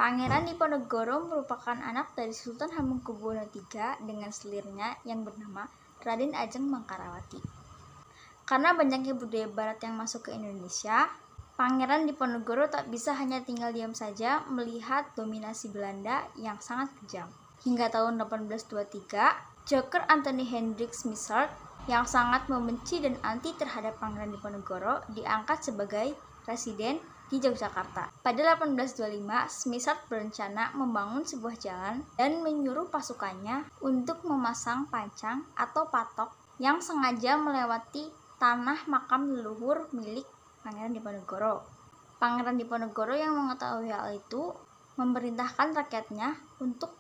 Pangeran Diponegoro merupakan anak dari Sultan Hamengkubuwono III dengan selirnya yang bernama Raden Ajeng Mangkarawati. Karena banyaknya budaya barat yang masuk ke Indonesia, Pangeran Diponegoro tak bisa hanya tinggal diam saja melihat dominasi Belanda yang sangat kejam. Hingga tahun 1823, Joker Anthony Hendrik Smithard yang sangat membenci dan anti terhadap Pangeran Diponegoro diangkat sebagai presiden di Yogyakarta. Pada 1825, Smithard berencana membangun sebuah jalan dan menyuruh pasukannya untuk memasang pancang atau patok yang sengaja melewati tanah makam leluhur milik Pangeran Diponegoro. Pangeran Diponegoro yang mengetahui hal itu memerintahkan rakyatnya untuk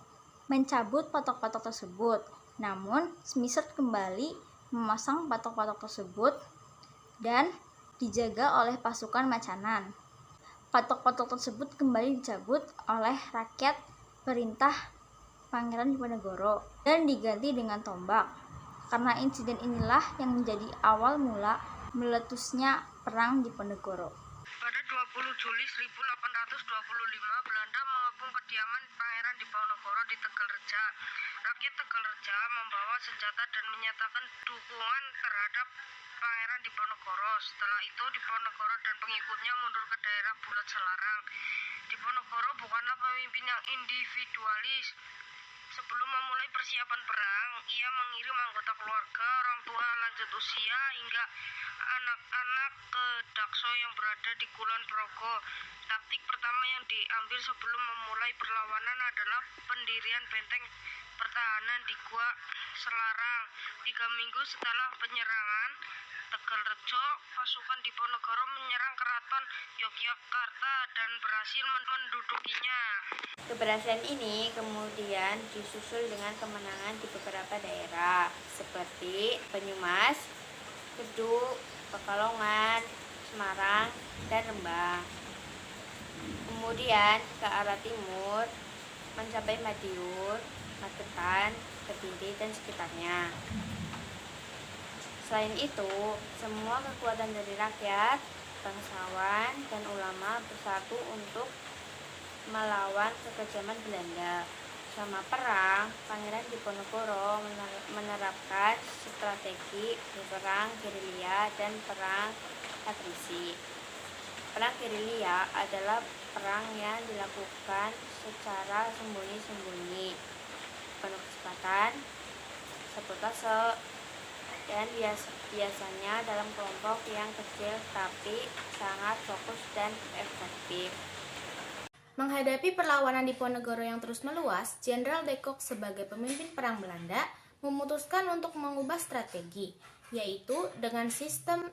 mencabut patok-patok tersebut. Namun, Smithard kembali memasang patok-patok tersebut dan dijaga oleh pasukan Macanan. Patok-patok tersebut kembali dicabut oleh rakyat perintah Pangeran Diponegoro dan diganti dengan tombak. Karena insiden inilah yang menjadi awal mula meletusnya Perang Diponegoro. Pada 20 Juli 1825, Belanda mengepung kediaman Pangeran Diponegoro di Tegalreja. Rakyat Tegalreja membawa senjata dan menyatakan dukungan terhadap Pangeran Diponegoro. Setelah itu, Diponegoro dan pengikutnya mundur ke daerah Bulat Selarang. Diponegoro bukanlah pemimpin yang individualis. Sebelum memulai persiapan perang, ia mengirim anggota keluarga, orang tua lanjut usia, hingga anak-anak ke Dakso yang berada di Kulon Progo. Taktik pertama yang diambil sebelum memulai perlawanan adalah pendirian benteng pertahanan di Gua Selarang. 3 minggu setelah penyerangan Tegalrejo, pasukan Diponegoro menyerang keraton Yogyakarta dan berhasil mendudukinya. Keberhasilan ini kemudian disusul dengan kemenangan di beberapa daerah seperti Banyumas, Kedung, Pekalongan, Semarang, dan Rembang. Kemudian ke arah timur mencapai Madiun, Magetan, Kediri, dan sekitarnya. Selain itu, semua kekuatan dari rakyat, bangsawan, dan ulama bersatu untuk melawan kekejaman Belanda. Selama perang, Pangeran Diponegoro menerapkan strategi berperang gerilya dan perang atrisi. Perang gerilya adalah perang yang dilakukan secara sembunyi-sembunyi, penuh kecepatan, sabotase, dan biasanya dalam kelompok yang kecil tapi sangat fokus dan efektif. Menghadapi perlawanan Diponegoro yang terus meluas, Jenderal de Kock sebagai pemimpin perang Belanda memutuskan untuk mengubah strategi, yaitu dengan sistem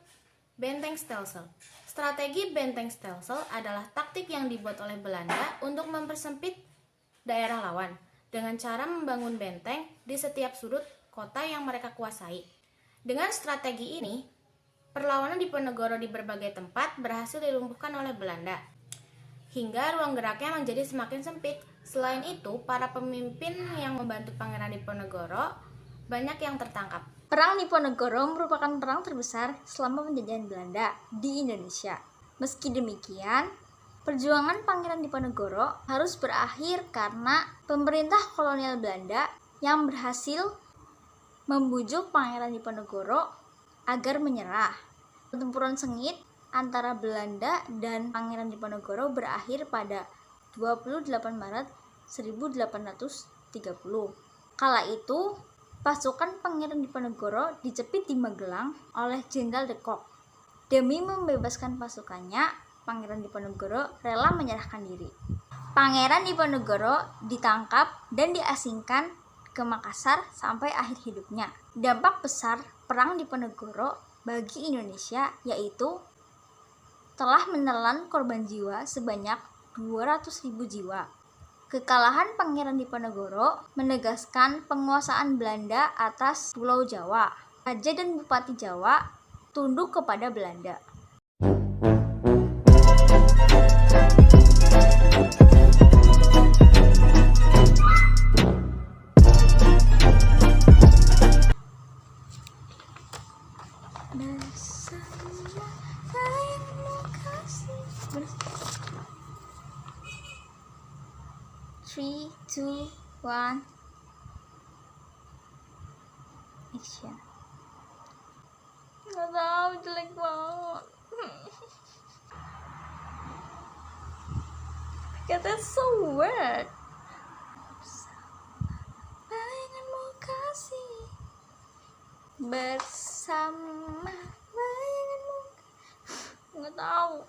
benteng stelsel. Strategi benteng stelsel adalah taktik yang dibuat oleh Belanda untuk mempersempit daerah lawan dengan cara membangun benteng di setiap sudut kota yang mereka kuasai. Dengan strategi ini, perlawanan Diponegoro di berbagai tempat berhasil dilumpuhkan oleh Belanda, hingga ruang geraknya menjadi semakin sempit. Selain itu, para pemimpin yang membantu Pangeran Diponegoro banyak yang tertangkap. Perang Diponegoro merupakan perang terbesar selama penjajahan Belanda di Indonesia. Meski demikian, perjuangan Pangeran Diponegoro harus berakhir karena pemerintah kolonial Belanda yang berhasil membujuk Pangeran Diponegoro agar menyerah. Pertempuran sengit antara Belanda dan Pangeran Diponegoro berakhir pada 28 Maret 1830. Kala itu, pasukan Pangeran Diponegoro dicepit di Magelang oleh Jenderal de Kock. Demi membebaskan pasukannya, Pangeran Diponegoro rela menyerahkan diri. Pangeran Diponegoro ditangkap dan diasingkan ke Makassar sampai akhir hidupnya. Dampak besar Perang Diponegoro bagi Indonesia yaitu telah menelan korban jiwa sebanyak 200.000 jiwa. Kekalahan Pangeran Diponegoro menegaskan penguasaan Belanda atas Pulau Jawa. Raja dan Bupati Jawa tunduk kepada Belanda. 3, 2, 1, action. Nggak tahu, jelek banget. Kata so weird. Bayanganmu kasih bersama bayanganmu. Nggak tahu.